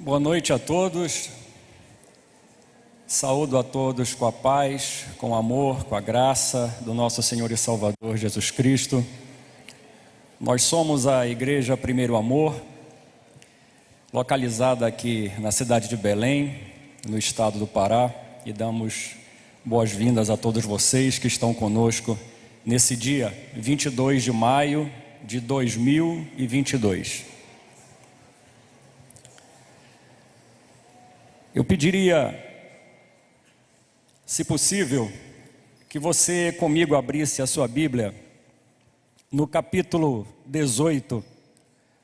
Boa noite a todos. Saúdo a todos com a paz, com o amor, com a graça do nosso Senhor e Salvador Jesus Cristo. Nós somos a Igreja Primeiro Amor, localizada aqui na cidade de Belém, no estado do Pará, e damos boas-vindas a todos vocês que estão conosco nesse dia 22 de maio de 2022. Eu pediria, se possível, que você comigo abrisse a sua Bíblia no capítulo 18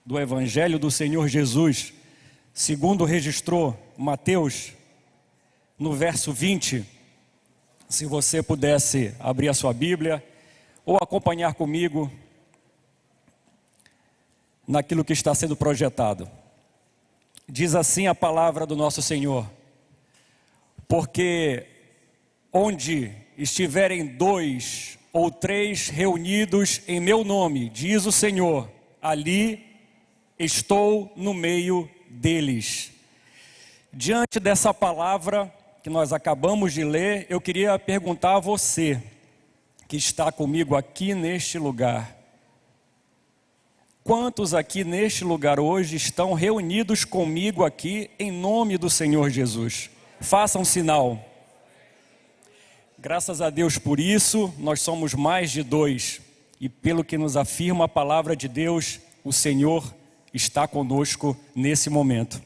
do Evangelho do Senhor Jesus, segundo registrou Mateus, no verso 20. Se você pudesse abrir a sua Bíblia ou acompanhar comigo naquilo que está sendo projetado. Diz assim a palavra do nosso Senhor: porque onde estiverem 2 ou 3 reunidos em meu nome, diz o Senhor, ali estou no meio deles. Diante dessa palavra que nós acabamos de ler, eu queria perguntar a você que está comigo aqui neste lugar: quantos aqui neste lugar hoje estão reunidos comigo aqui em nome do Senhor Jesus? Façam um sinal. Graças a Deus por isso, nós somos mais de 2. E pelo que nos afirma a palavra de Deus, o Senhor está conosco nesse momento.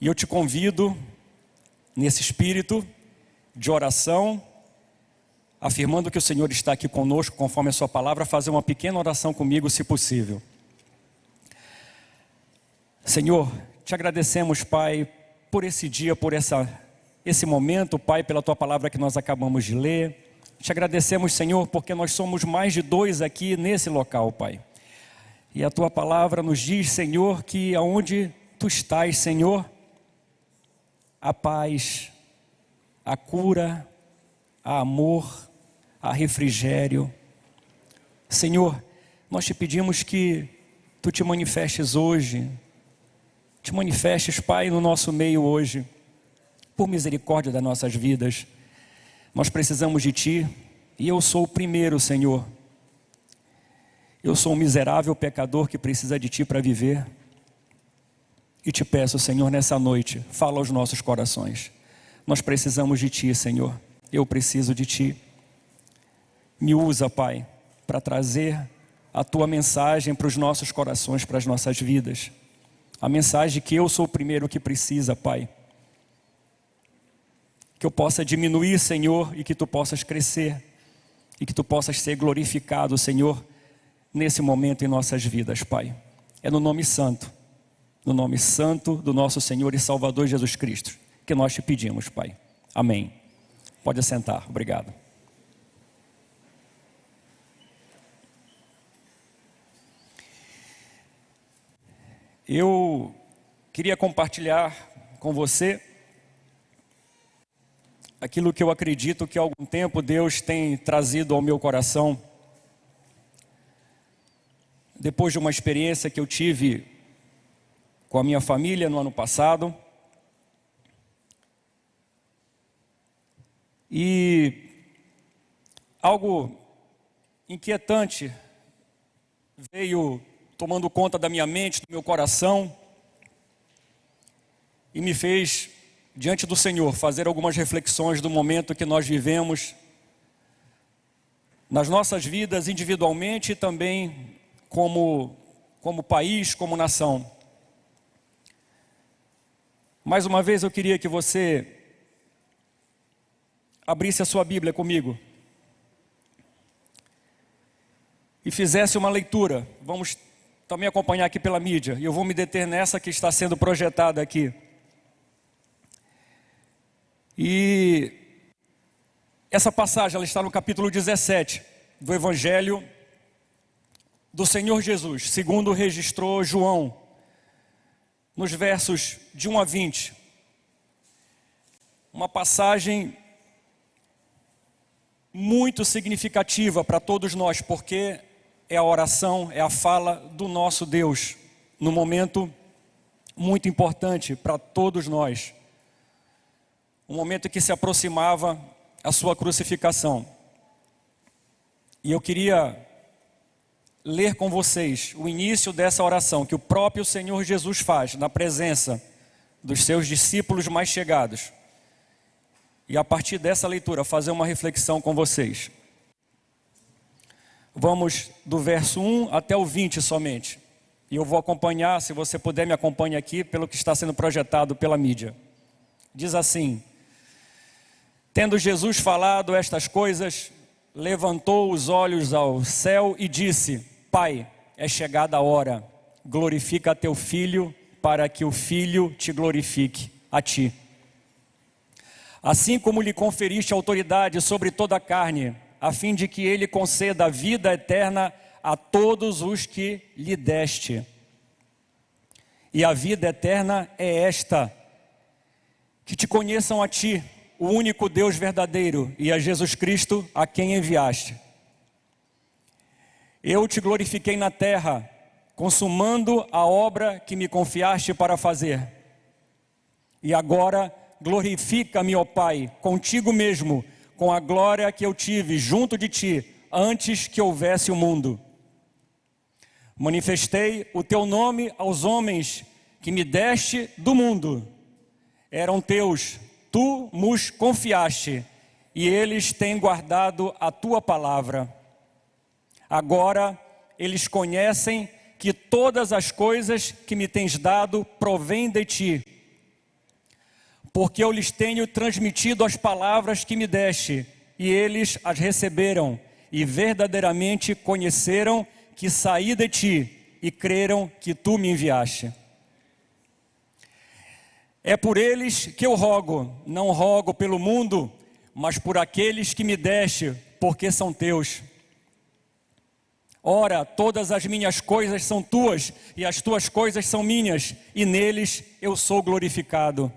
E eu te convido, nesse espírito de oração, afirmando que o Senhor está aqui conosco, conforme a sua palavra, a fazer uma pequena oração comigo, se possível. Senhor, te agradecemos, Pai, por esse dia, por esse momento, Pai, pela tua palavra que nós acabamos de ler. Te agradecemos, Senhor, porque nós somos mais de 2 aqui nesse local, Pai. E a tua palavra nos diz, Senhor, que aonde tu estás, Senhor, há paz, há cura, há amor, há refrigério. Senhor, nós te pedimos que tu te manifestes hoje, te manifestes, Pai, no nosso meio hoje, por misericórdia das nossas vidas. Nós precisamos de ti, e eu sou o primeiro, Senhor. Eu sou um miserável pecador que precisa de ti para viver. E te peço, Senhor, nessa noite, fala aos nossos corações. Nós precisamos de ti, Senhor. Eu preciso de ti. Me usa, Pai, para trazer a tua mensagem para os nossos corações, para as nossas vidas. A mensagem que eu sou o primeiro que precisa, Pai. Que eu possa diminuir, Senhor, e que tu possas crescer. E que tu possas ser glorificado, Senhor, nesse momento em nossas vidas, Pai. É no nome santo do nosso Senhor e Salvador Jesus Cristo, que nós te pedimos, Pai. Amém. Pode assentar. Obrigado. Eu queria compartilhar com você aquilo que eu acredito que há algum tempo Deus tem trazido ao meu coração. Depois de uma experiência que eu tive com a minha família no ano passado. E algo inquietante veio tomando conta da minha mente, do meu coração, e me fez, diante do Senhor, fazer algumas reflexões do momento que nós vivemos, nas nossas vidas individualmente e também como país, como nação. Mais uma vez eu queria que você abrisse a sua Bíblia comigo e fizesse uma leitura. Vamos também acompanhar aqui pela mídia, e eu vou me deter nessa que está sendo projetada aqui. E essa passagem, ela está no capítulo 17 do Evangelho do Senhor Jesus, segundo registrou João, nos versos de 1 a 20. Uma passagem muito significativa para todos nós, porque é a oração, é a fala do nosso Deus, no momento muito importante para todos nós. Um momento que se aproximava a sua crucificação. E eu queria ler com vocês o início dessa oração que o próprio Senhor Jesus faz na presença dos seus discípulos mais chegados. E a partir dessa leitura fazer uma reflexão com vocês. Vamos do verso 1 até o 20 somente. E eu vou acompanhar, se você puder me acompanhe aqui, pelo que está sendo projetado pela mídia. Diz assim: tendo Jesus falado estas coisas, levantou os olhos ao céu e disse: Pai, é chegada a hora, glorifica teu Filho, para que o Filho te glorifique a ti. Assim como lhe conferiste autoridade sobre toda a carne, a fim de que ele conceda a vida eterna a todos os que lhe deste. E a vida eterna é esta: que te conheçam a ti, o único Deus verdadeiro, e a Jesus Cristo, a quem enviaste. Eu te glorifiquei na terra, consumando a obra que me confiaste para fazer. E agora glorifica-me, ó Pai, contigo mesmo, com a glória que eu tive junto de ti, antes que houvesse o mundo. Manifestei o teu nome aos homens que me deste do mundo. Eram teus, tu nos confiaste, e eles têm guardado a tua palavra. Agora eles conhecem que todas as coisas que me tens dado provêm de ti, porque eu lhes tenho transmitido as palavras que me deste, e eles as receberam, e verdadeiramente conheceram que saí de ti, e creram que tu me enviaste. É por eles que eu rogo, não rogo pelo mundo, mas por aqueles que me deste, porque são teus. Ora, todas as minhas coisas são tuas, e as tuas coisas são minhas, e neles eu sou glorificado.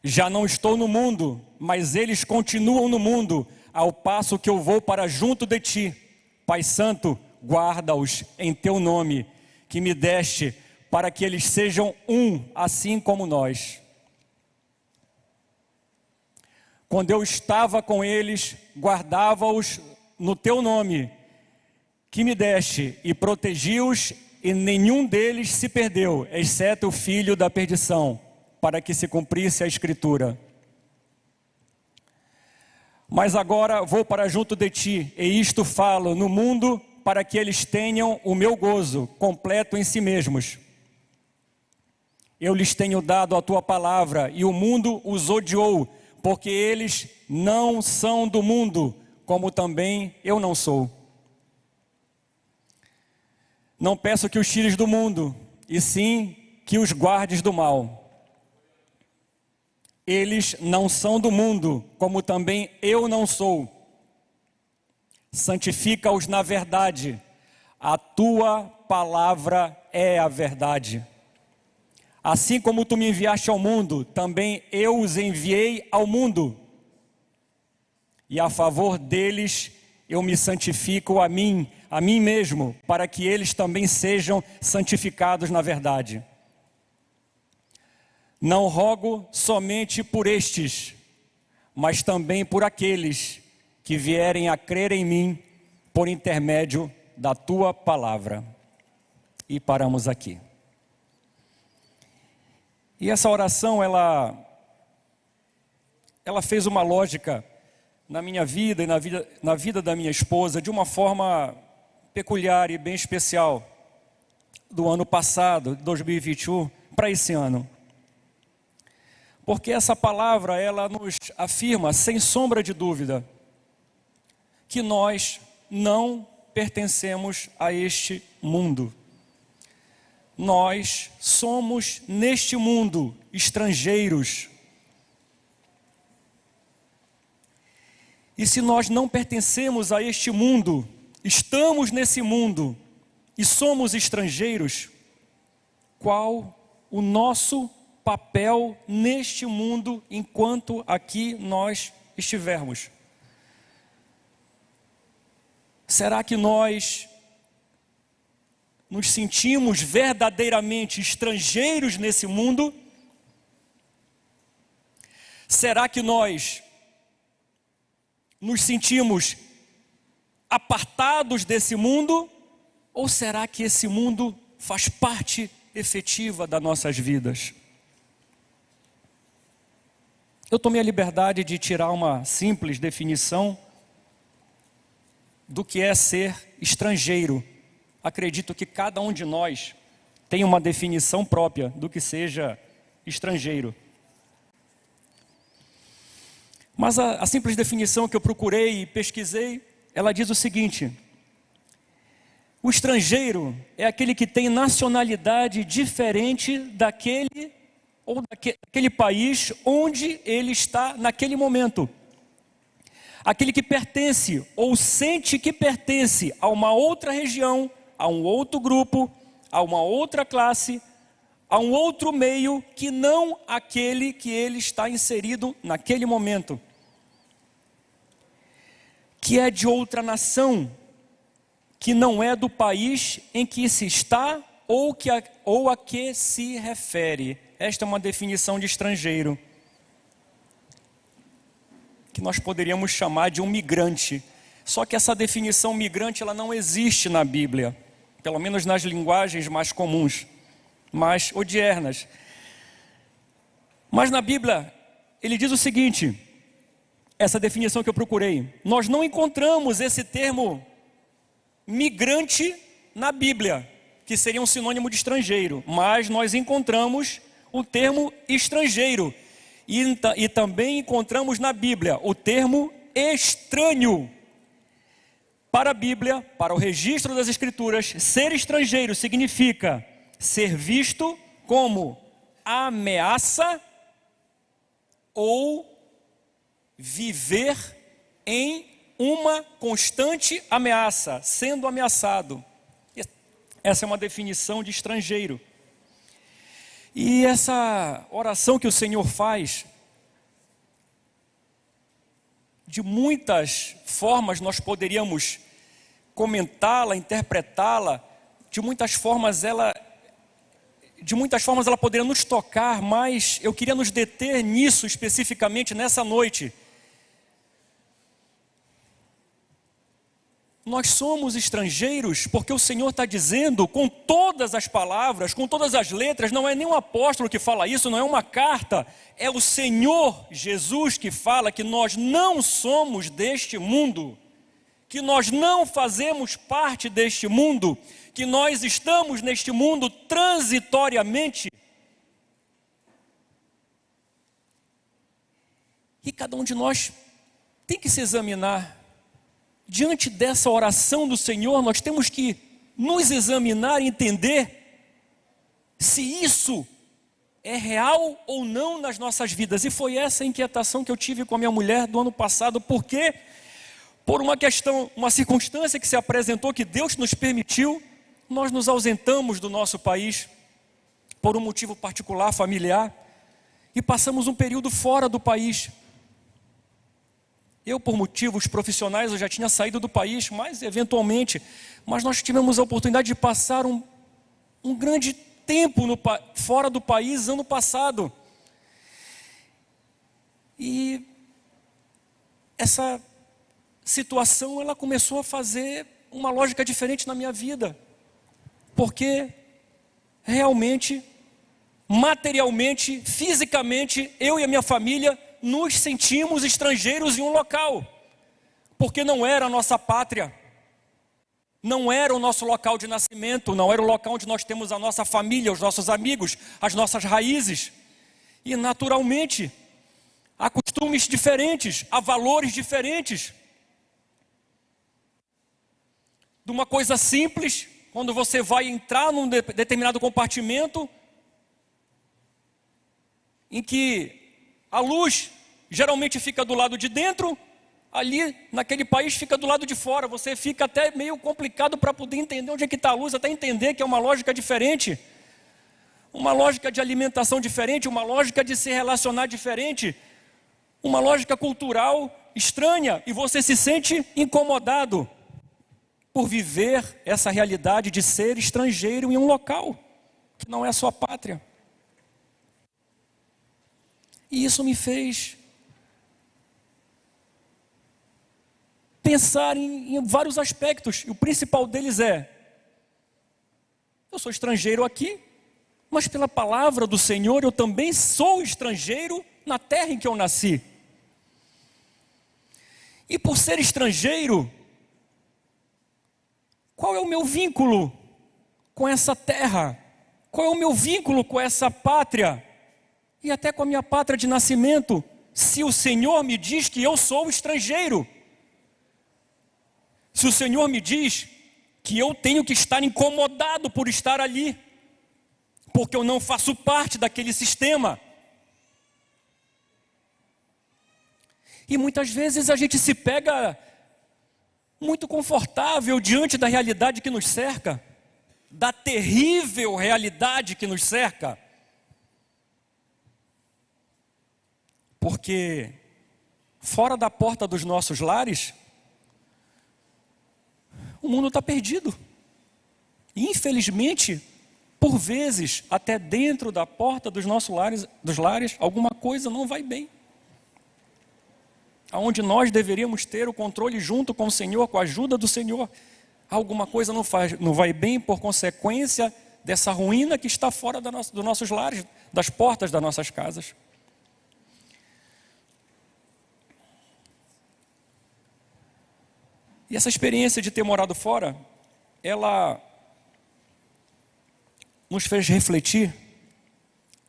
Já não estou no mundo, mas eles continuam no mundo, ao passo que eu vou para junto de ti. Pai Santo, guarda-os em teu nome, que me deste, para que eles sejam um, assim como nós. Quando eu estava com eles, guardava-os no teu nome, que me deste, e protegi-os, e nenhum deles se perdeu, exceto o filho da perdição, para que se cumprisse a Escritura. Mas agora vou para junto de ti, e isto falo no mundo, para que eles tenham o meu gozo completo em si mesmos. Eu lhes tenho dado a tua palavra, e o mundo os odiou, porque eles não são do mundo, como também eu não sou. Não peço que os tires do mundo, e sim que os guardes do mal. Eles não são do mundo, como também eu não sou. Santifica-os na verdade, a tua palavra é a verdade. Assim como tu me enviaste ao mundo, também eu os enviei ao mundo. E a favor deles eu me santifico a mim mesmo, para que eles também sejam santificados na verdade. Não rogo somente por estes, mas também por aqueles que vierem a crer em mim por intermédio da tua palavra. E paramos aqui. E essa oração, ela fez uma lógica na minha vida e na vida da minha esposa de uma forma peculiar e bem especial, do ano passado, 2021, para esse ano. Porque essa palavra, ela nos afirma, sem sombra de dúvida, que nós não pertencemos a este mundo. Nós somos, neste mundo, estrangeiros. E se nós não pertencemos a este mundo, estamos nesse mundo e somos estrangeiros, qual o nosso papel neste mundo enquanto aqui nós estivermos? Será que nós nos sentimos verdadeiramente estrangeiros nesse mundo? Será que nós nos sentimos apartados desse mundo? Ou será que esse mundo faz parte efetiva das nossas vidas? Eu tomei a liberdade de tirar uma simples definição do que é ser estrangeiro. Acredito que cada um de nós tem uma definição própria do que seja estrangeiro. Mas a simples definição que eu procurei e pesquisei, ela diz o seguinte: o estrangeiro é aquele que tem nacionalidade diferente daquele país onde ele está naquele momento. Aquele que pertence ou sente que pertence a uma outra região, a um outro grupo, a uma outra classe, a um outro meio que não aquele que ele está inserido naquele momento. Que é de outra nação, que não é do país em que se está ou a que se refere. Esta é uma definição de estrangeiro, que nós poderíamos chamar de um migrante. Só que essa definição migrante, ela não existe na Bíblia, pelo menos nas linguagens mais comuns, mais odiernas. Mas na Bíblia, ele diz o seguinte, essa definição que eu procurei: nós não encontramos esse termo migrante na Bíblia, que seria um sinônimo de estrangeiro, mas nós encontramos o termo estrangeiro, e também encontramos na Bíblia o termo estranho. Para a Bíblia, para o registro das Escrituras, ser estrangeiro significa ser visto como ameaça ou viver em uma constante ameaça, sendo ameaçado. Essa é uma definição de estrangeiro. E essa oração que o Senhor faz, de muitas formas nós poderíamos comentá-la, interpretá-la, de muitas formas ela poderia nos tocar, mas eu queria nos deter nisso especificamente nessa noite. Nós somos estrangeiros porque o Senhor está dizendo com todas as palavras, com todas as letras, não é nem um apóstolo que fala isso, não é uma carta, é o Senhor Jesus que fala que nós não somos deste mundo, que nós não fazemos parte deste mundo, que nós estamos neste mundo transitoriamente. E cada um de nós tem que se examinar. Diante dessa oração do Senhor, nós temos que nos examinar e entender se isso é real ou não nas nossas vidas. E foi essa a inquietação que eu tive com a minha mulher do ano passado, porque por uma questão, uma circunstância que se apresentou, que Deus nos permitiu, nós nos ausentamos do nosso país por um motivo particular, familiar, e passamos um período fora do país. Eu, por motivos profissionais, eu já tinha saído do país, mas nós tivemos a oportunidade de passar um grande tempo fora do país ano passado. E essa situação, ela começou a fazer uma lógica diferente na minha vida, porque realmente, materialmente, fisicamente, eu e a minha família nos sentimos estrangeiros em um local, porque não era a nossa pátria, não era o nosso local de nascimento, não era o local onde nós temos a nossa família, os nossos amigos, as nossas raízes. E naturalmente, há costumes diferentes, há valores diferentes. De uma coisa simples, quando você vai entrar num determinado compartimento, em que a luz geralmente fica do lado de dentro, ali naquele país fica do lado de fora. Você fica até meio complicado para poder entender onde é que está a luz, até entender que é uma lógica diferente, uma lógica de alimentação diferente, uma lógica de se relacionar diferente, uma lógica cultural estranha, e você se sente incomodado. por viver essa realidade de ser estrangeiro em um local que não é a sua pátria. E isso me fez pensar em vários aspectos. E o principal deles é: eu sou estrangeiro aqui, mas pela palavra do Senhor eu também sou estrangeiro na terra em que eu nasci. E por ser estrangeiro, qual é o meu vínculo com essa terra? Qual é o meu vínculo com essa pátria? E até com a minha pátria de nascimento, se o Senhor me diz que eu sou estrangeiro? Se o Senhor me diz que eu tenho que estar incomodado por estar ali, porque eu não faço parte daquele sistema. E muitas vezes a gente se pega muito confortável diante da realidade que nos cerca, da terrível realidade que nos cerca. Porque fora da porta dos nossos lares, o mundo está perdido. E, infelizmente, por vezes, até dentro da porta dos nossos lares, alguma coisa não vai bem. Aonde nós deveríamos ter o controle junto com o Senhor, com a ajuda do Senhor, alguma coisa não vai bem por consequência dessa ruína que está fora dos nossos lares, das portas das nossas casas. E essa experiência de ter morado fora, ela nos fez refletir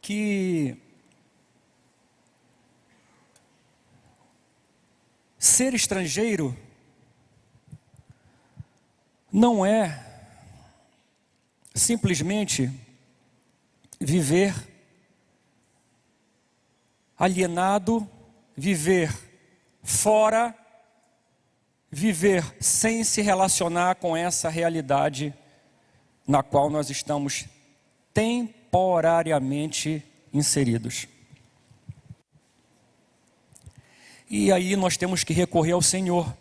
que ser estrangeiro não é simplesmente viver alienado, viver fora, viver sem se relacionar com essa realidade na qual nós estamos temporariamente inseridos. E aí nós temos que recorrer ao Senhor,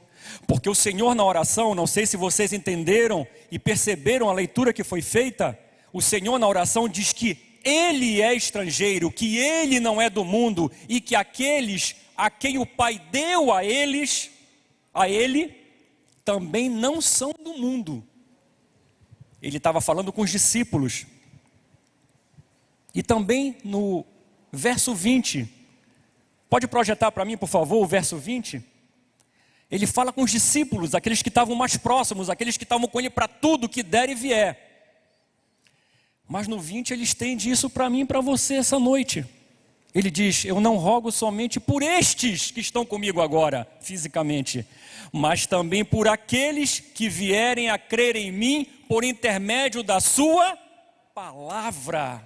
porque o Senhor na oração, não sei se vocês entenderam e perceberam a leitura que foi feita, o Senhor na oração diz que Ele é estrangeiro, que Ele não é do mundo e que aqueles a quem o Pai deu a Ele, também não são do mundo. Ele estava falando com os discípulos. E também no verso 20, pode projetar para mim, por favor, o verso 20? Ele fala com os discípulos, aqueles que estavam mais próximos, aqueles que estavam com ele para tudo que der e vier. Mas no 20 ele estende isso para mim e para você essa noite. Ele diz: eu não rogo somente por estes que estão comigo agora, fisicamente, mas também por aqueles que vierem a crer em mim por intermédio da sua palavra.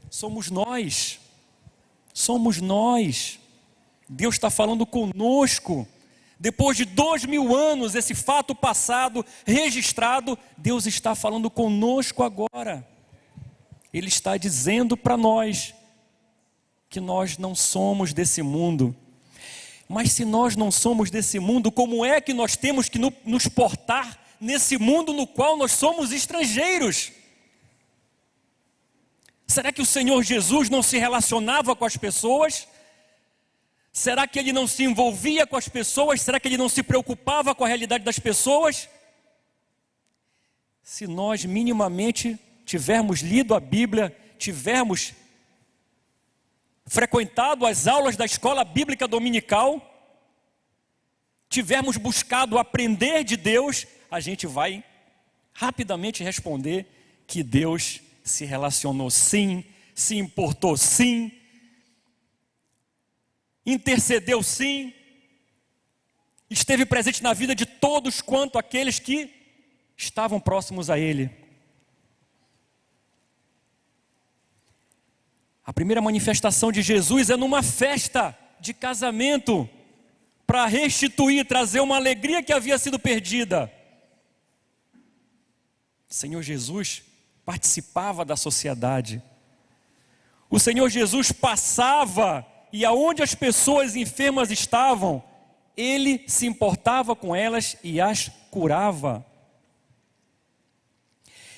Somos nós. Somos nós. Deus está falando conosco. Depois de 2000 anos, esse fato passado, registrado, Deus está falando conosco agora. Ele está dizendo para nós que nós não somos desse mundo. Mas se nós não somos desse mundo, como é que nós temos que nos portar nesse mundo no qual nós somos estrangeiros? Será que o Senhor Jesus não se relacionava com as pessoas? Será que Ele não se envolvia com as pessoas? Será que Ele não se preocupava com a realidade das pessoas? Se nós minimamente tivermos lido a Bíblia, tivermos frequentado as aulas da escola bíblica dominical, tivermos buscado aprender de Deus, a gente vai rapidamente responder que Deus se relacionou sim, se importou sim, intercedeu sim, esteve presente na vida de todos quanto aqueles que estavam próximos a Ele. A primeira manifestação de Jesus é numa festa de casamento, para restituir, trazer uma alegria que havia sido perdida. O Senhor Jesus participava da sociedade. O Senhor Jesus passava, e aonde as pessoas enfermas estavam, ele se importava com elas e as curava.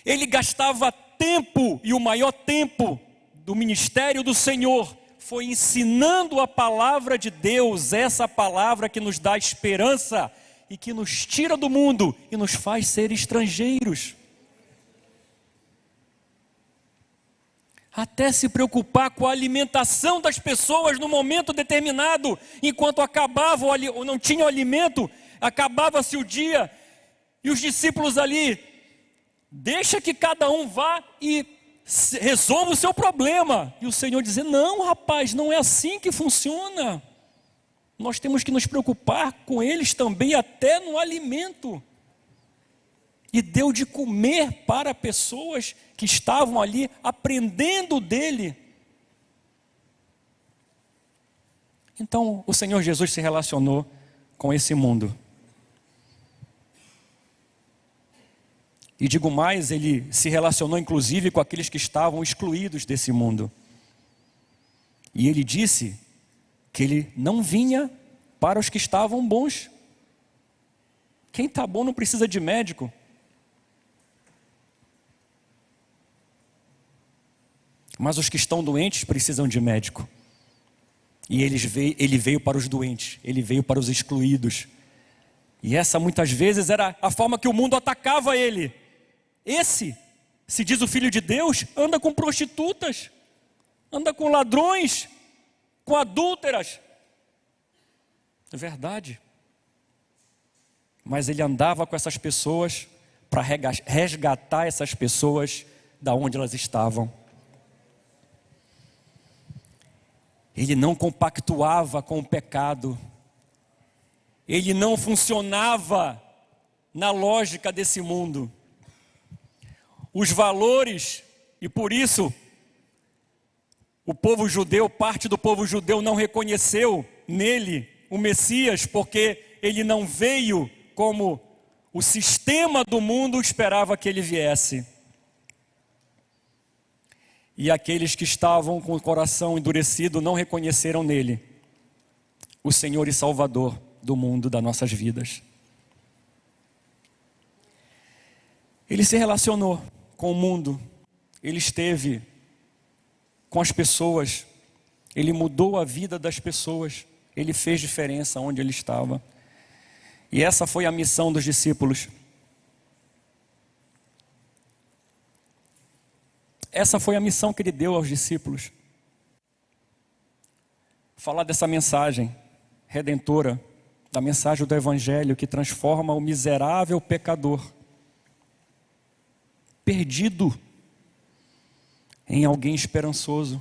Ele gastava tempo, e o maior tempo do ministério do Senhor foi ensinando a palavra de Deus, essa palavra que nos dá esperança e que nos tira do mundo e nos faz ser estrangeiros. Até se preocupar com a alimentação das pessoas no momento determinado, enquanto acabava ou não tinha o alimento, acabava-se o dia, e os discípulos ali, deixa que cada um vá e resolva o seu problema. E o Senhor dizia, não rapaz, não é assim que funciona. Nós temos que nos preocupar com eles também, até no alimento. E deu de comer para pessoas que estavam ali aprendendo dele. Então o Senhor Jesus se relacionou com esse mundo. E digo mais, ele se relacionou inclusive com aqueles que estavam excluídos desse mundo. E ele disse que ele não vinha para os que estavam bons. Quem está bom não precisa de médico. Mas os que estão doentes precisam de médico. E ele veio para os doentes, ele veio para os excluídos. E essa muitas vezes era a forma que o mundo atacava ele. Esse, se diz o Filho de Deus, anda com prostitutas, anda com ladrões, com adúlteras. É verdade. Mas ele andava com essas pessoas para resgatar essas pessoas da onde elas estavam. Ele não compactuava com o pecado. Ele não funcionava na lógica desse mundo. Os valores, e por isso o povo judeu, parte do povo judeu não reconheceu nele o Messias, porque ele não veio como o sistema do mundo esperava que ele viesse. E aqueles que estavam com o coração endurecido não reconheceram nele o Senhor e Salvador do mundo, das nossas vidas. Ele se relacionou com o mundo, ele esteve com as pessoas, ele mudou a vida das pessoas, ele fez diferença onde ele estava. E essa foi a missão dos discípulos. Essa foi a missão que ele deu aos discípulos. Falar dessa mensagem redentora, da mensagem do Evangelho que transforma o miserável pecador, perdido, em alguém esperançoso.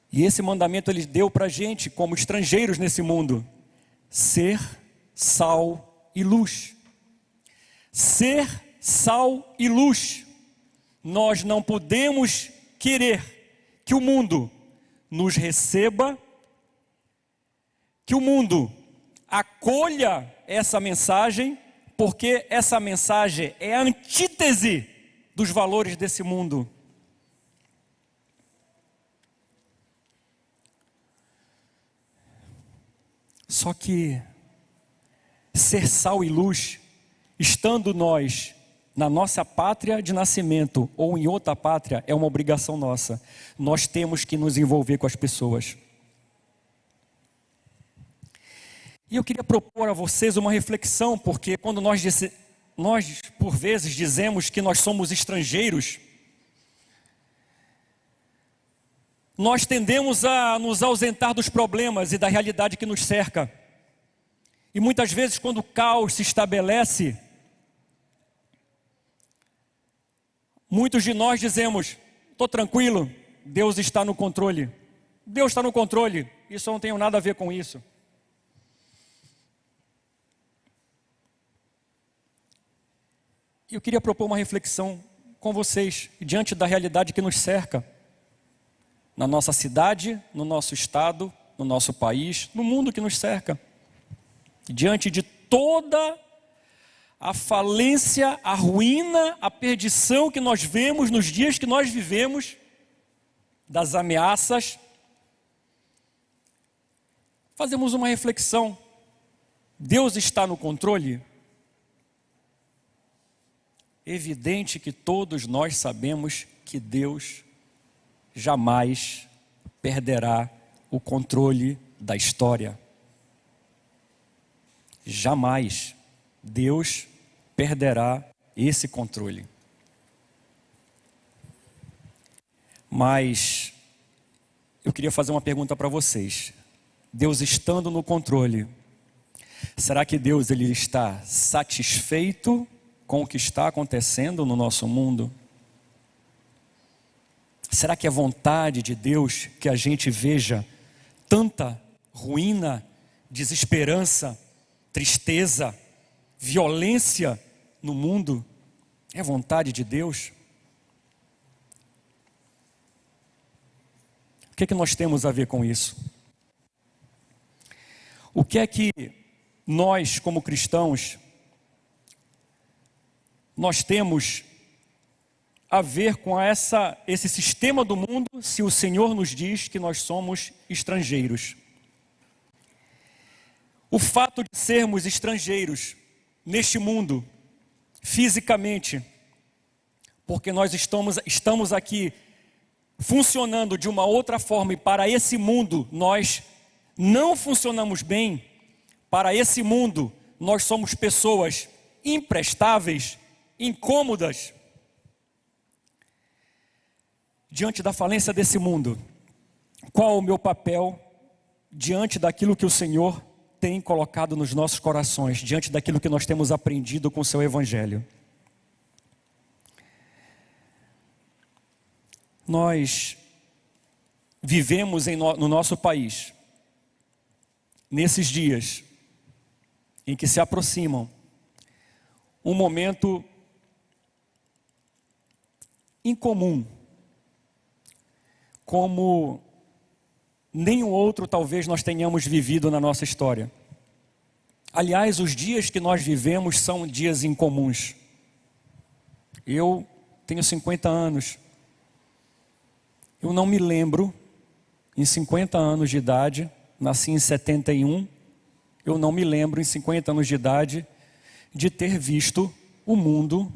E esse mandamento ele deu para a gente, como estrangeiros nesse mundo, ser sal e luz. Ser sal e luz. Nós não podemos querer que o mundo nos receba, que o mundo acolha essa mensagem, porque essa mensagem é a antítese dos valores desse mundo. Só que ser sal e luz, estando nós na nossa pátria de nascimento ou em outra pátria, é uma obrigação nossa. Nós temos que nos envolver com as pessoas. E eu queria propor a vocês uma reflexão, porque quando nós por vezes dizemos que nós somos estrangeiros, nós tendemos a nos ausentar dos problemas e da realidade que nos cerca. E muitas vezes quando o caos se estabelece, muitos de nós dizemos, estou tranquilo, Deus está no controle. Deus está no controle, isso eu não tenho nada a ver com isso. E eu queria propor uma reflexão com vocês, diante da realidade que nos cerca, na nossa cidade, no nosso estado, no nosso país, no mundo que nos cerca. Diante de toda a falência, a ruína, a perdição que nós vemos nos dias que nós vivemos, das ameaças, fazemos uma reflexão. Deus está no controle? Evidente que todos nós sabemos que Deus jamais perderá o controle da história. Jamais Deus perderá esse controle. Mas eu queria fazer uma pergunta para vocês. Deus estando no controle, será que Deus ele está satisfeito com o que está acontecendo no nosso mundo? Será que é vontade de Deus que a gente veja tanta ruína, desesperança, tristeza, violência no mundo? É vontade de Deus? O que é que nós temos a ver com isso? O que é que nós, como cristãos, nós temos a ver com esse sistema do mundo, se o Senhor nos diz que nós somos estrangeiros? O fato de sermos estrangeiros neste mundo, fisicamente, porque nós estamos aqui funcionando de uma outra forma, e para esse mundo nós não funcionamos bem, para esse mundo nós somos pessoas imprestáveis, incômodas. Diante da falência desse mundo, qual o meu papel diante daquilo que o Senhor tem colocado nos nossos corações, diante daquilo que nós temos aprendido com o seu Evangelho? Nós vivemos no nosso país, nesses dias em que se aproximam um momento incomum, como nenhum outro talvez nós tenhamos vivido na nossa história. Aliás, os dias que nós vivemos são dias incomuns. Eu tenho 50 anos. Eu não me lembro, em 50 anos de idade, nasci em 71, eu não me lembro, em 50 anos de idade, de ter visto o mundo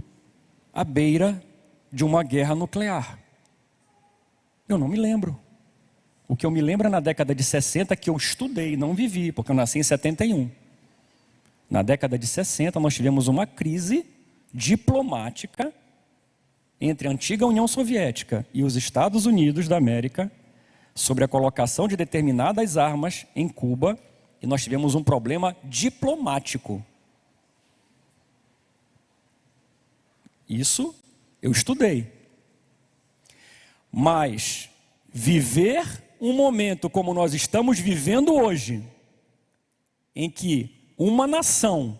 à beira de uma guerra nuclear. Eu não me lembro. O que eu me lembro é na década de 60, que eu estudei, não vivi, porque eu nasci em 71. Na década de 60, nós tivemos uma crise diplomática entre a antiga União Soviética e os Estados Unidos da América, sobre a colocação de determinadas armas em Cuba, e nós tivemos um problema diplomático. Isso eu estudei. Mas viver um momento como nós estamos vivendo hoje, em que uma nação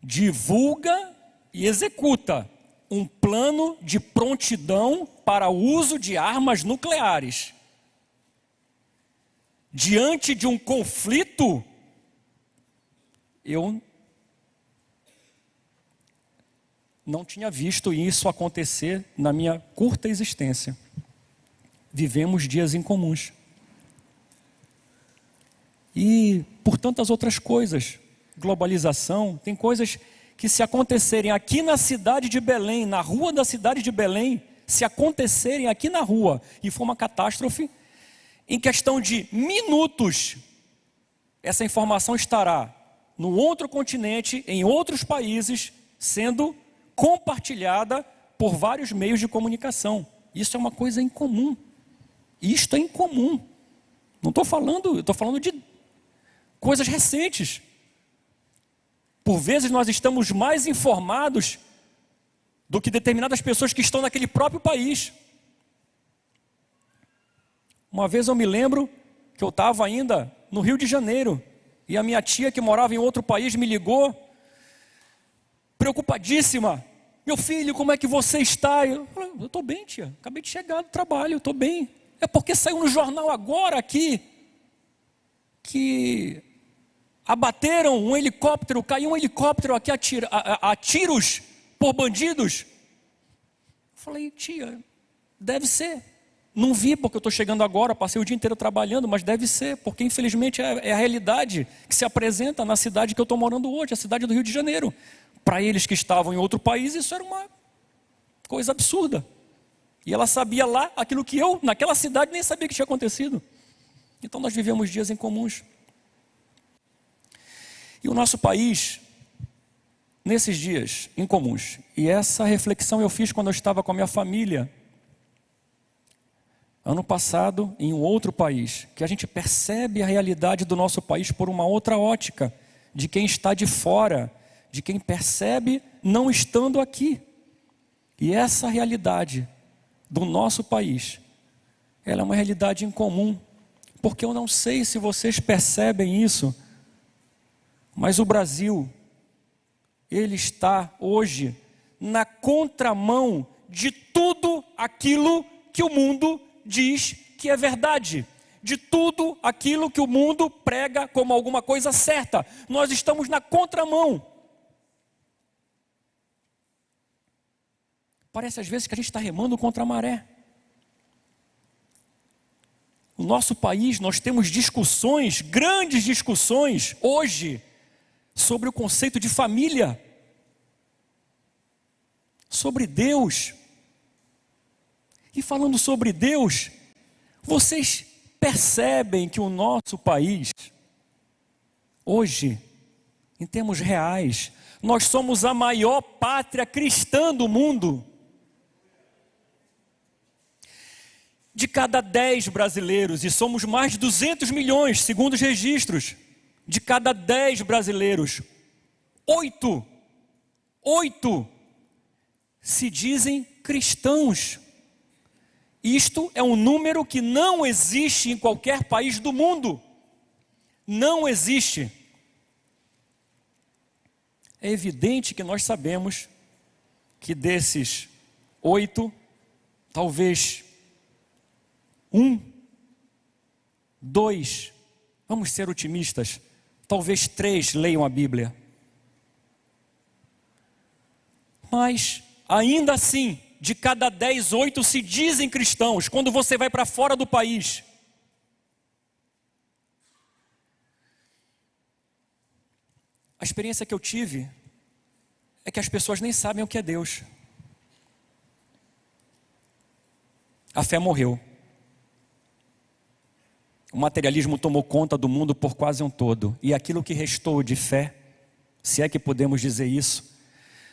divulga e executa um plano de prontidão para o uso de armas nucleares, diante de um conflito, eu não tinha visto isso acontecer na minha curta existência. Vivemos dias incomuns. E por tantas outras coisas, globalização, tem coisas que, se acontecerem aqui na cidade de Belém, na rua da cidade de Belém, se acontecerem aqui na rua e for uma catástrofe, em questão de minutos, essa informação estará no outro continente, em outros países, sendo compartilhada por vários meios de comunicação. Isso é uma coisa incomum. Isto é incomum. Não estou falando, eu estou falando de coisas recentes. Por vezes nós estamos mais informados do que determinadas pessoas que estão naquele próprio país. Uma vez eu me lembro que eu estava ainda no Rio de Janeiro, e a minha tia, que morava em outro país, me ligou, preocupadíssima. Meu filho, como é que você está? Eu falei, eu estou bem, tia, acabei de chegar do trabalho, eu estou bem. É porque saiu no jornal agora aqui, que abateram um helicóptero, caiu um helicóptero aqui a tiros por bandidos. Eu falei, tia, deve ser. Não vi porque eu estou chegando agora, passei o dia inteiro trabalhando, mas deve ser, porque infelizmente é a realidade que se apresenta na cidade que eu estou morando hoje, a cidade do Rio de Janeiro. Para eles que estavam em outro país, isso era uma coisa absurda. E ela sabia lá aquilo que eu, naquela cidade, nem sabia que tinha acontecido. Então nós vivemos dias incomuns. E o nosso país, nesses dias incomuns, e essa reflexão eu fiz quando eu estava com a minha família, ano passado, em um outro país, que a gente percebe a realidade do nosso país por uma outra ótica, de quem está de fora, de quem percebe não estando aqui. E essa realidade do nosso país, ela é uma realidade incomum, porque eu não sei se vocês percebem isso, mas o Brasil, ele está hoje na contramão de tudo aquilo que o mundo diz que é verdade, de tudo aquilo que o mundo prega como alguma coisa certa. Nós estamos na contramão. Parece às vezes que a gente está remando contra a maré. O nosso país, nós temos discussões, grandes discussões, hoje, sobre o conceito de família, sobre Deus. E falando sobre Deus, vocês percebem que o nosso país, hoje, em termos reais, nós somos a maior pátria cristã do mundo. De cada 10 brasileiros, e somos mais de 200 milhões, segundo os registros, de cada 10 brasileiros, 8 se dizem cristãos. Isto é um número que não existe em qualquer país do mundo. Não existe. É evidente que nós sabemos que desses 8, talvez 1, 2, vamos ser otimistas, talvez 3 leiam a Bíblia. Mas, ainda assim, de cada 10, 8 se dizem cristãos. Quando você vai para fora do país, a experiência que eu tive é que as pessoas nem sabem o que é Deus. A fé morreu. O materialismo tomou conta do mundo por quase um todo. E aquilo que restou de fé, se é que podemos dizer isso,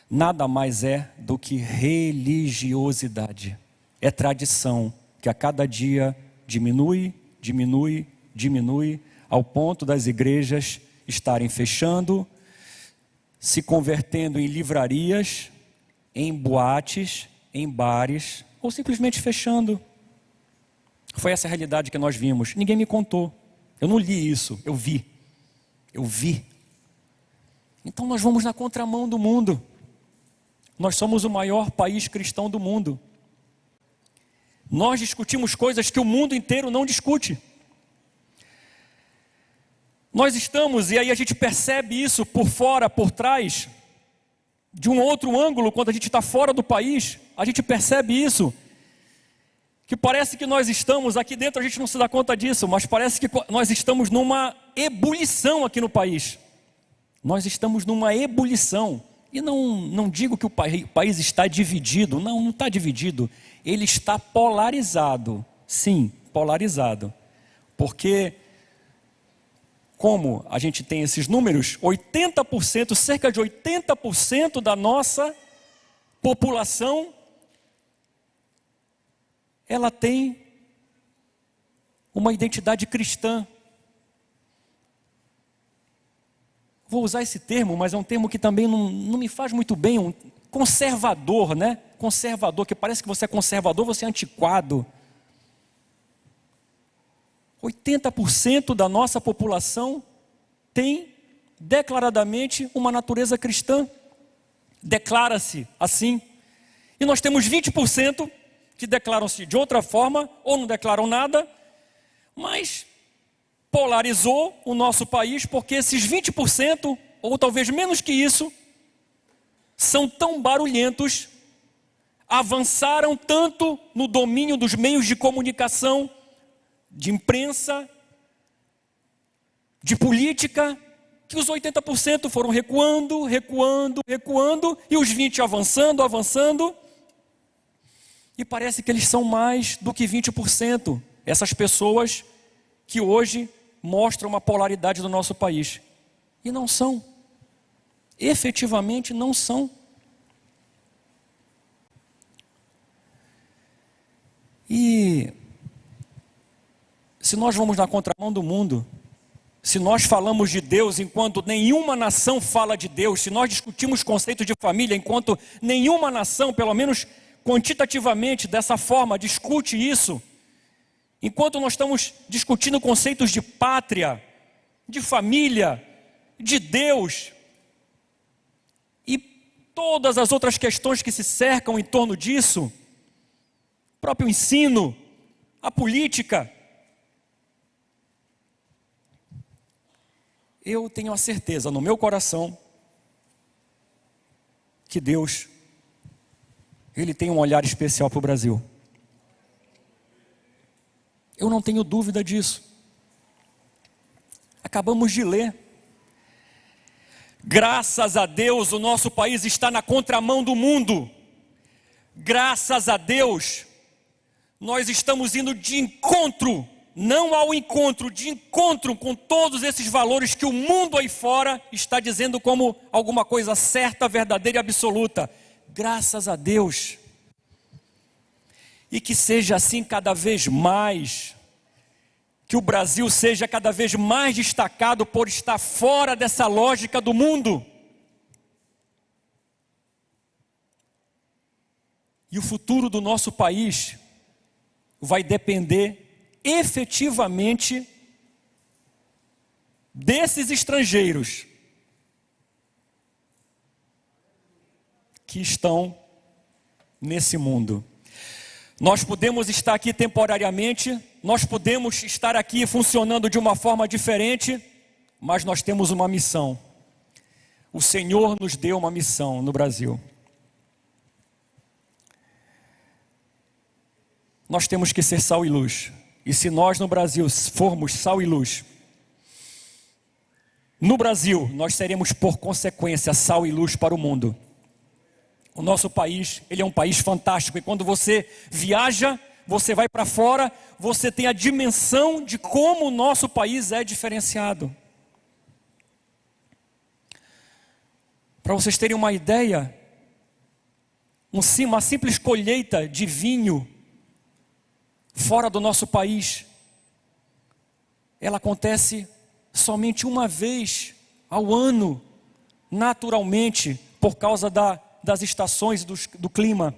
nada mais é do que religiosidade. É tradição que a cada dia diminui, ao ponto das igrejas estarem fechando, se convertendo em livrarias, em boates, em bares, ou simplesmente fechando. Foi essa a realidade que nós vimos. Ninguém me contou. Eu não li isso, eu vi. Então nós vamos na contramão do mundo. Nós somos o maior país cristão do mundo. Nós discutimos coisas que o mundo inteiro não discute. Nós estamos, e aí a gente percebe isso por fora, por trás, de um outro ângulo, quando a gente está fora do país, a gente percebe isso. Que parece que nós estamos, aqui dentro a gente não se dá conta disso, mas parece que nós estamos numa ebulição aqui no país. Nós estamos numa ebulição. E não digo que o país está dividido, não está dividido. Ele está polarizado, sim, polarizado. Porque, como a gente tem esses números, 80%, cerca de 80% da nossa população, ela tem uma identidade cristã. Vou usar esse termo, mas é um termo que também não me faz muito bem, um conservador, né? Conservador, que parece que você é conservador, você é antiquado. 80% da nossa população tem declaradamente uma natureza cristã. Declara-se assim. E nós temos 20% que declaram-se de outra forma, ou não declaram nada, mas polarizou o nosso país, porque esses 20%, ou talvez menos que isso, são tão barulhentos avançaram tanto no domínio dos meios de comunicação, de imprensa, de política, que os 80% foram recuando, e os 20% avançando, e parece que eles são mais do que 20%, essas pessoas que hoje mostram uma polaridade do nosso país. E não são, efetivamente não são. E se nós vamos na contramão do mundo, se nós falamos de Deus enquanto nenhuma nação fala de Deus, se nós discutimos conceito de família enquanto nenhuma nação, pelo menos quantitativamente, dessa forma, discute isso, enquanto nós estamos discutindo conceitos de pátria, de família, de Deus, e todas as outras questões que se cercam em torno disso, o próprio ensino, a política, eu tenho a certeza no meu coração que Deus, Ele tem um olhar especial para o Brasil. Eu não tenho dúvida disso. Acabamos de ler. Graças a Deus o nosso país está na contramão do mundo. Graças a Deus nós estamos indo de encontro, não ao encontro, de encontro com todos esses valores que o mundo aí fora está dizendo como alguma coisa certa, verdadeira e absoluta. Graças a Deus. E que seja assim cada vez mais, que o Brasil seja cada vez mais destacado por estar fora dessa lógica do mundo. E o futuro do nosso país vai depender efetivamente desses estrangeiros que estão nesse mundo. Nós podemos estar aqui temporariamente, nós podemos estar aqui funcionando de uma forma diferente, mas nós temos uma missão. O Senhor nos deu uma missão no Brasil. Nós temos que ser sal e luz. E se nós no Brasil formos sal e luz, no Brasil nós seremos por consequência sal e luz para o mundo. O nosso país, ele é um país fantástico. E quando você viaja, você vai para fora, você tem a dimensão de como o nosso país é diferenciado. Para vocês terem uma ideia, uma simples colheita de vinho fora do nosso país, ela acontece somente uma vez ao ano, naturalmente, por causa das estações do clima.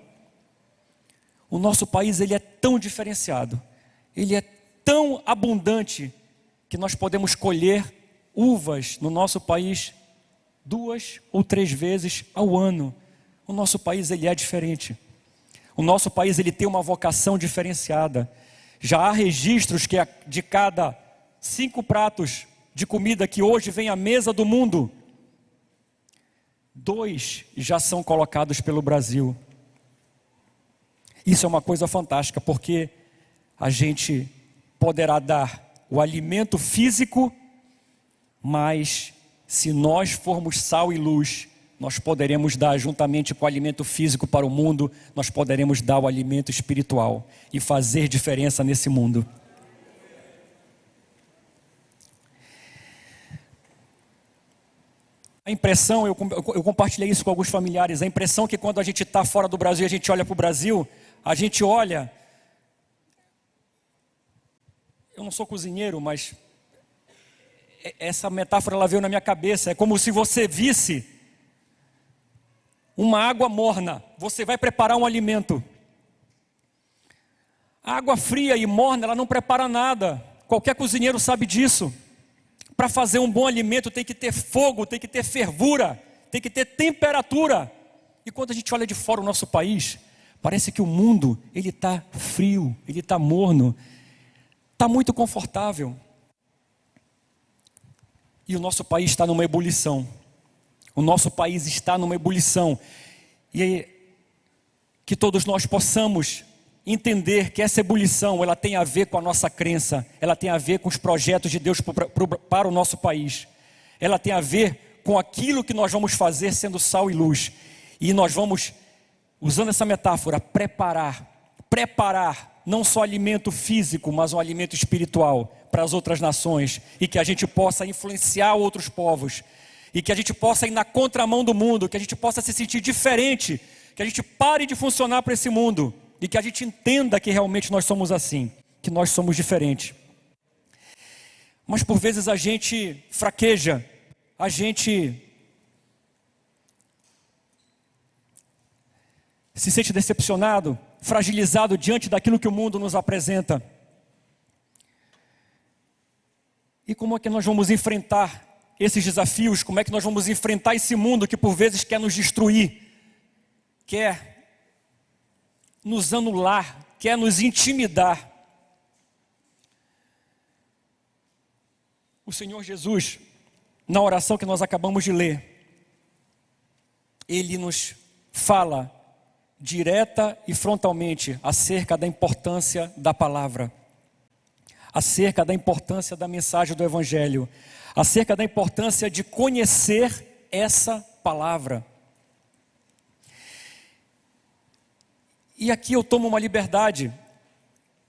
O nosso país, ele é tão diferenciado, ele é tão abundante, que nós podemos colher uvas no nosso país 2 ou 3 vezes ao ano. O nosso país, ele é diferente. O nosso país, ele tem uma vocação diferenciada. Já há registros que de cada 5 pratos de comida que hoje vem à mesa do mundo, 2 já são colocados pelo Brasil. Isso é uma coisa fantástica, porque a gente poderá dar o alimento físico, mas se nós formos sal e luz, nós poderemos dar, juntamente com o alimento físico para o mundo, nós poderemos dar o alimento espiritual e fazer diferença nesse mundo. A impressão, eu compartilhei isso com alguns familiares, a impressão que quando a gente está fora do Brasil e a gente olha para o Brasil, a gente olha, eu não sou cozinheiro, mas essa metáfora ela veio na minha cabeça, é como se você visse uma água morna, você vai preparar um alimento. A água fria e morna, ela não prepara nada, qualquer cozinheiro sabe disso. Para fazer um bom alimento tem que ter fogo, tem que ter fervura, tem que ter temperatura. E quando a gente olha de fora o nosso país, parece que o mundo, ele está frio, ele está morno, está muito confortável. E o nosso país está numa ebulição. O nosso país está numa ebulição. E que todos nós possamos entender que essa ebulição, ela tem a ver com a nossa crença, ela tem a ver com os projetos de Deus para o nosso país, ela tem a ver com aquilo que nós vamos fazer sendo sal e luz, e nós vamos, usando essa metáfora, preparar não só alimento físico, mas um alimento espiritual para as outras nações, e que a gente possa influenciar outros povos, e que a gente possa ir na contramão do mundo, que a gente possa se sentir diferente, que a gente pare de funcionar para esse mundo, e que a gente entenda que realmente nós somos assim, que nós somos diferentes. Mas por vezes a gente fraqueja, a gente se sente decepcionado, fragilizado diante daquilo que o mundo nos apresenta. E como é que nós vamos enfrentar esses desafios? Como é que nós vamos enfrentar esse mundo que por vezes quer nos destruir, quer nos anular, quer nos intimidar? O Senhor Jesus, na oração que nós acabamos de ler, Ele nos fala direta e frontalmente acerca da importância da palavra, acerca da importância da mensagem do Evangelho, acerca da importância de conhecer essa palavra. E aqui eu tomo uma liberdade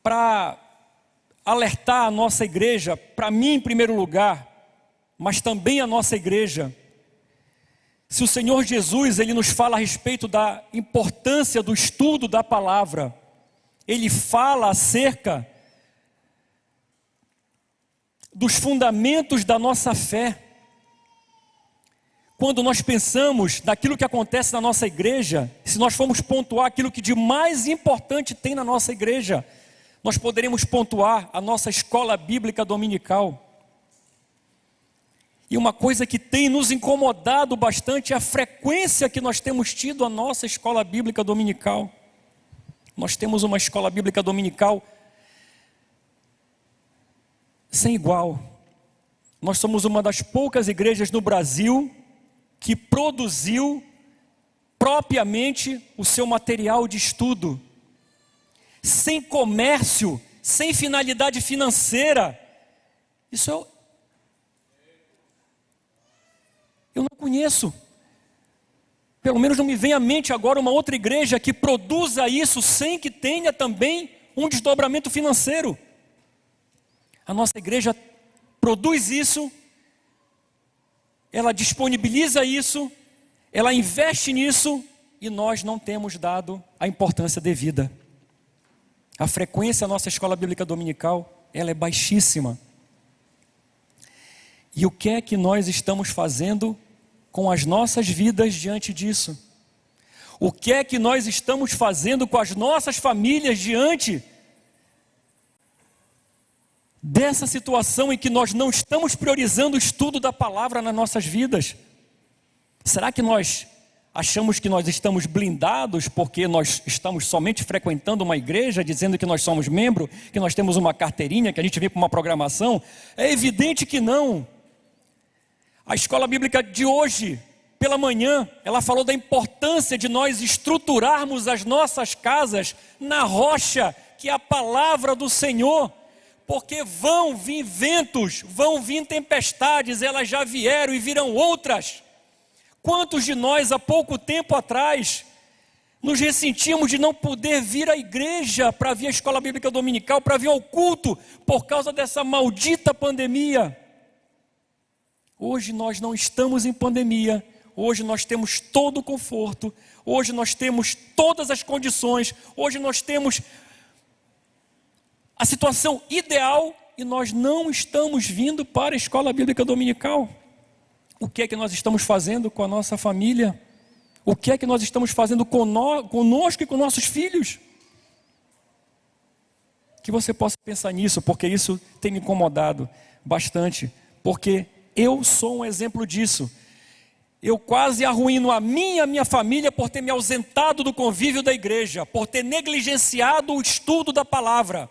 para alertar a nossa igreja, para mim em primeiro lugar, mas também a nossa igreja. Se o Senhor Jesus, Ele nos fala a respeito da importância do estudo da palavra, Ele fala acerca dos fundamentos da nossa fé. Quando nós pensamos naquilo que acontece na nossa igreja, se nós formos pontuar aquilo que de mais importante tem na nossa igreja, nós poderemos pontuar a nossa escola bíblica dominical. E uma coisa que tem nos incomodado bastante é a frequência que nós temos tido a nossa escola bíblica dominical. Nós temos uma escola bíblica dominical sem igual. Nós somos uma das poucas igrejas no Brasil que produziu propriamente o seu material de estudo, sem comércio, sem finalidade financeira. Isso eu não conheço. Pelo menos não me vem à mente agora uma outra igreja que produza isso sem que tenha também um desdobramento financeiro. A nossa igreja produz isso, ela disponibiliza isso, ela investe nisso, e nós não temos dado a importância devida. A frequência da nossa escola bíblica dominical, ela é baixíssima. E o que é que nós estamos fazendo com as nossas vidas diante disso? O que é que nós estamos fazendo com as nossas famílias diante dessa situação em que nós não estamos priorizando o estudo da palavra nas nossas vidas? Será que nós achamos que nós estamos blindados porque nós estamos somente frequentando uma igreja, dizendo que nós somos membro, que nós temos uma carteirinha, que a gente vem para uma programação? É evidente que não. A escola bíblica de hoje, pela manhã, ela falou da importância de nós estruturarmos as nossas casas na rocha, que é a palavra do Senhor, porque vão vir ventos, vão vir tempestades, elas já vieram e virão outras. Quantos de nós, há pouco tempo atrás, nos ressentimos de não poder vir à igreja para vir à escola bíblica dominical, para vir ao culto, por causa dessa maldita pandemia? Hoje nós não estamos em pandemia, hoje nós temos todo o conforto, hoje nós temos todas as condições, hoje nós temos a situação ideal, e nós não estamos vindo para a escola bíblica dominical. O que é que nós estamos fazendo com a nossa família? O que é que nós estamos fazendo conosco e com nossos filhos? Que você possa pensar nisso, porque isso tem me incomodado bastante, porque eu sou um exemplo disso. Eu quase arruíno a mim e a minha família por ter me ausentado do convívio da igreja, por ter negligenciado o estudo da palavra,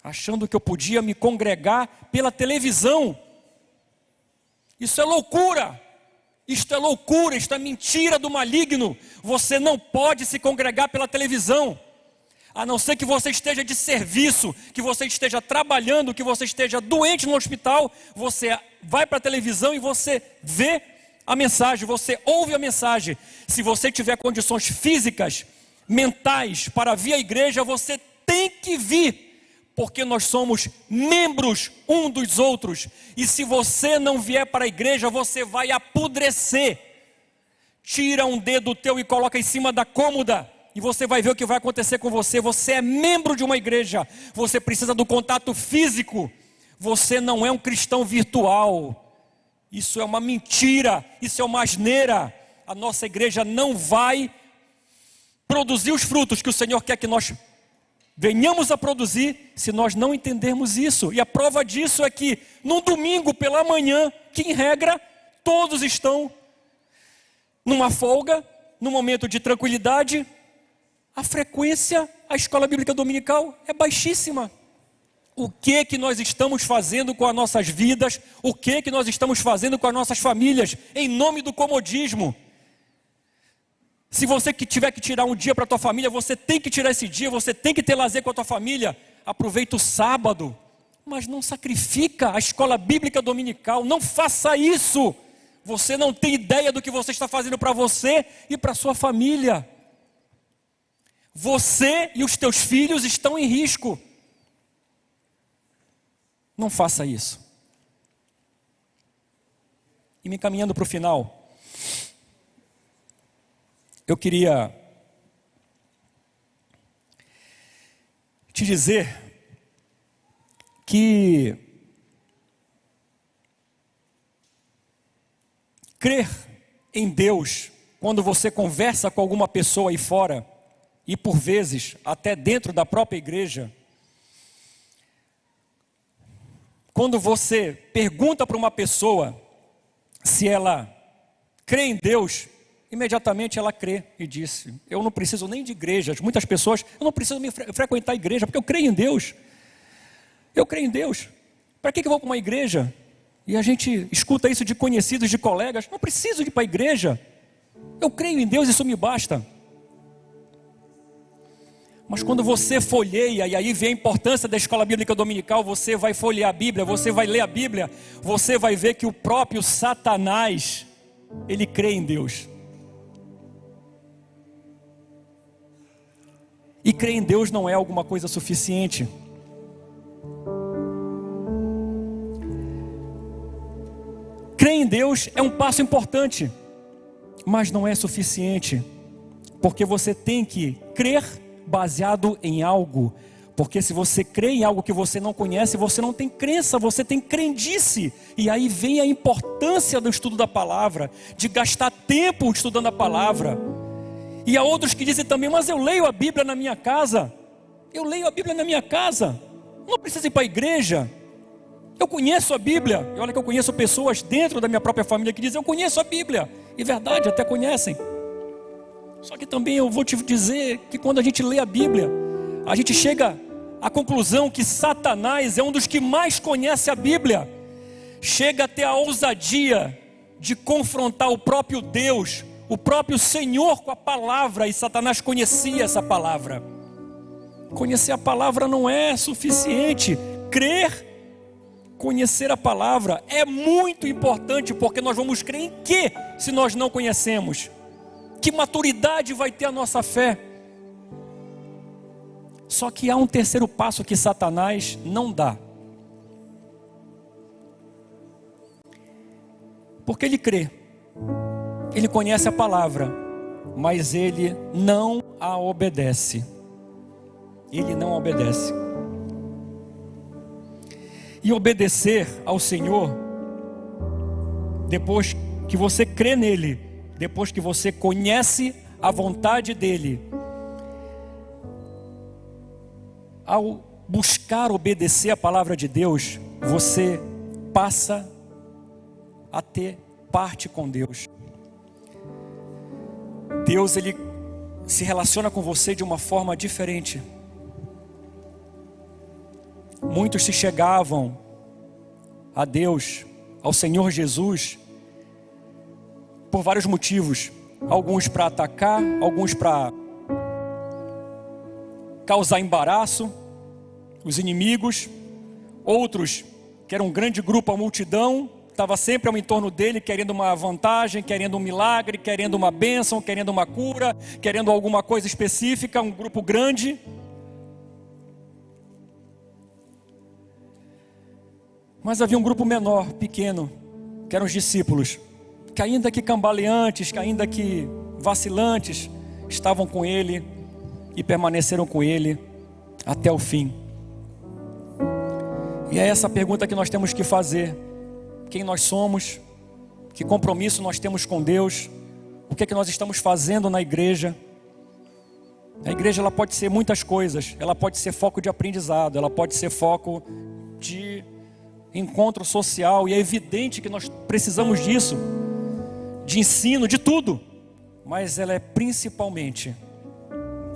achando que eu podia me congregar pela televisão. Isso é loucura. Isto é loucura, isto é mentira do maligno. Você não pode se congregar pela televisão, a não ser que você esteja de serviço, que você esteja trabalhando, que você esteja doente no hospital. Você vai para a televisão e você vê a mensagem, você ouve a mensagem. Se você tiver condições físicas, mentais para vir à igreja, você tem que vir, porque nós somos membros um dos outros. E se você não vier para a igreja, você vai apodrecer. Tira um dedo teu e coloca em cima da cômoda, e você vai ver o que vai acontecer com você. Você é membro de uma igreja, você precisa do contato físico. Você não é um cristão virtual. Isso é uma mentira, isso é uma asneira. A nossa igreja não vai produzir os frutos que o Senhor quer que nós venhamos a produzir, se nós não entendermos isso. E a prova disso é que no domingo pela manhã, que em regra todos estão numa folga, num momento de tranquilidade, a frequência à escola bíblica dominical é baixíssima. O que nós estamos fazendo com as nossas vidas? O que nós estamos fazendo com as nossas famílias, em nome do comodismo? Se você que tiver que tirar um dia para a tua família, você tem que tirar esse dia, você tem que ter lazer com a tua família. Aproveita o sábado, mas não sacrifica a escola bíblica dominical. Não faça isso. Você não tem ideia do que você está fazendo para você e para a sua família. Você e os teus filhos estão em risco. Não faça isso. E me encaminhando para o final, eu queria te dizer que crer em Deus, quando você conversa com alguma pessoa aí fora, e por vezes até dentro da própria igreja, quando você pergunta para uma pessoa se ela crê em Deus, imediatamente ela crê e diz: eu não preciso nem de igrejas. Muitas pessoas: eu não preciso frequentar a igreja, porque eu creio em Deus. Eu creio em Deus. Para que eu vou para uma igreja? E a gente escuta isso de conhecidos, de colegas: não preciso ir para a igreja. Eu creio em Deus, isso me basta. Mas quando você folheia, e aí vem a importância da escola bíblica dominical, você vai folhear a Bíblia, você vai ler a Bíblia, você vai ver que o próprio Satanás, ele crê em Deus. E crer em Deus não é alguma coisa suficiente. Crer em Deus é um passo importante, mas não é suficiente, porque você tem que crer baseado em algo. Porque se você crê em algo que você não conhece, você não tem crença, você tem crendice. E aí vem a importância do estudo da palavra, de gastar tempo estudando a palavra. E há outros que dizem também: mas eu leio a Bíblia na minha casa. Eu leio a Bíblia na minha casa, não preciso ir para a igreja. Eu conheço a Bíblia. E olha que eu conheço pessoas dentro da minha própria família que dizem: eu conheço a Bíblia. E verdade, até conhecem. Só que também eu vou te dizer que quando a gente lê a Bíblia, a gente chega à conclusão que Satanás é um dos que mais conhece a Bíblia. Chega a ter a ousadia de confrontar o próprio Deus, o próprio Senhor, com a palavra. E Satanás conhecia essa palavra. Conhecer a palavra não é suficiente. Crer, conhecer a palavra é muito importante, porque nós vamos crer em quê se nós não conhecemos? Que maturidade vai ter a nossa fé? Só que há um terceiro passo que Satanás não dá. Porque ele crê, ele conhece a palavra, mas ele não a obedece. Ele não obedece. E obedecer ao Senhor, depois que você crê nele, depois que você conhece a vontade dele, ao buscar obedecer a palavra de Deus, você passa a ter parte com Deus. Deus, ele se relaciona com você de uma forma diferente. Muitos se chegavam a Deus, ao Senhor Jesus, por vários motivos. Alguns para atacar, alguns para causar embaraço, os inimigos. Outros que era um grande grupo, a multidão, estava sempre ao entorno dele, querendo uma vantagem, querendo um milagre, querendo uma bênção, querendo uma cura, querendo alguma coisa específica, um grupo grande. Mas havia um grupo menor, pequeno, que eram os discípulos, que ainda que cambaleantes, que ainda que vacilantes, estavam com ele e permaneceram com ele até o fim. E é essa pergunta que nós temos que fazer: quem nós somos, que compromisso nós temos com Deus, o que é que nós estamos fazendo na igreja. A igreja, ela pode ser muitas coisas, ela pode ser foco de aprendizado, ela pode ser foco de encontro social, e é evidente que nós precisamos disso, de ensino, de tudo, mas ela é principalmente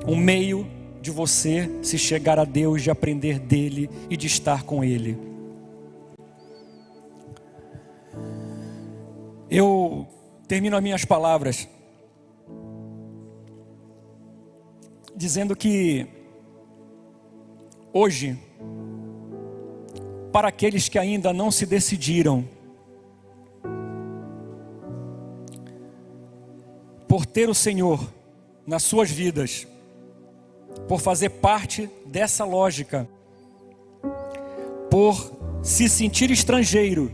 um meio de você se chegar a Deus, de aprender dele e de estar com ele. Eu termino as minhas palavras dizendo que hoje, para aqueles que ainda não se decidiram por ter o Senhor nas suas vidas, por fazer parte dessa lógica, por se sentir estrangeiro,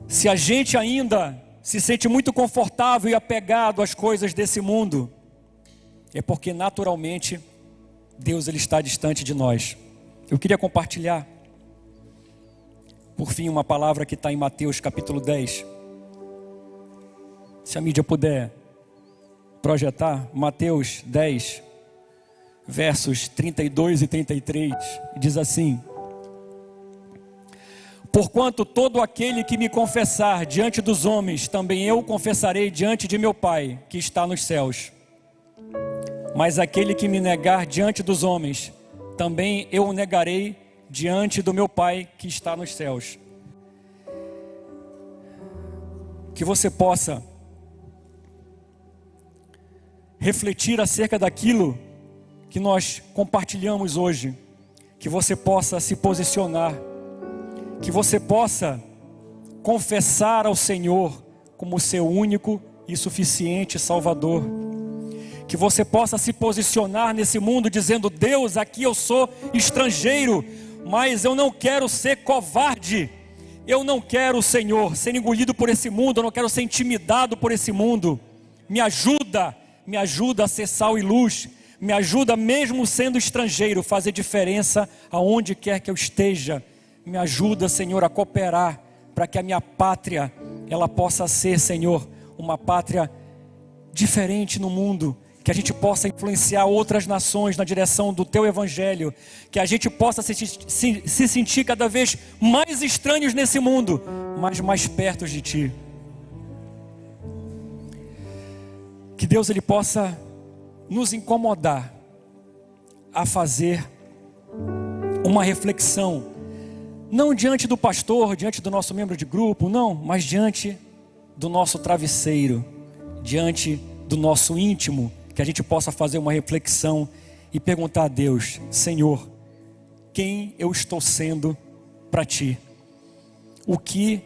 se a gente ainda se sente muito confortável e apegado às coisas desse mundo, é porque naturalmente Deus, ele está distante de nós. Eu queria compartilhar, por fim, uma palavra que está em Mateus capítulo 10. Se a mídia puder projetar, Mateus 10, versos 32 e 33, diz assim: porquanto todo aquele que me confessar diante dos homens, também eu confessarei diante de meu Pai, que está nos céus. Mas aquele que me negar diante dos homens, também eu o negarei diante do meu Pai, que está nos céus. Que você possa refletir acerca daquilo que nós compartilhamos hoje, que você possa se posicionar, que você possa confessar ao Senhor como seu único e suficiente Salvador, que você possa se posicionar nesse mundo dizendo: Deus, aqui eu sou estrangeiro, mas eu não quero ser covarde, eu não quero, Senhor, ser engolido por esse mundo, eu não quero ser intimidado por esse mundo. Me ajuda a ser sal e luz, me ajuda mesmo sendo estrangeiro, fazer diferença aonde quer que eu esteja. Me ajuda, Senhor, a cooperar para que a minha pátria, ela possa ser, Senhor, uma pátria diferente no mundo, que a gente possa influenciar outras nações na direção do Teu Evangelho, que a gente possa se sentir cada vez mais estranhos nesse mundo, mas mais perto de Ti. Que Deus, ele possa nos incomodar a fazer uma reflexão, não diante do pastor, diante do nosso membro de grupo, não, mas diante do nosso travesseiro, diante do nosso íntimo, que a gente possa fazer uma reflexão e perguntar a Deus: Senhor, quem eu estou sendo para Ti? O que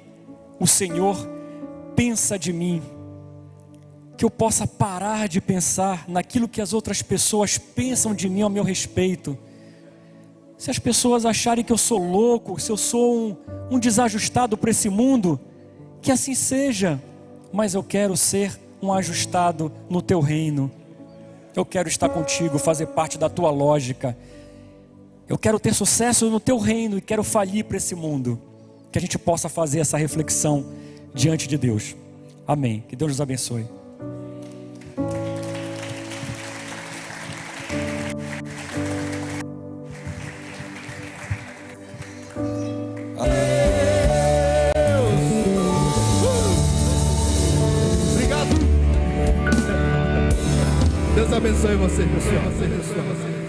o Senhor pensa de mim? Que eu possa parar de pensar naquilo que as outras pessoas pensam de mim ao meu respeito. Se as pessoas acharem que eu sou louco, se eu sou um desajustado para esse mundo, que assim seja, mas eu quero ser um ajustado no Teu reino. Eu quero estar contigo, fazer parte da Tua lógica. Eu quero ter sucesso no Teu reino e quero falir para esse mundo. Que a gente possa fazer essa reflexão diante de Deus. Amém. Que Deus nos abençoe. Deus abençoe você, pessoal.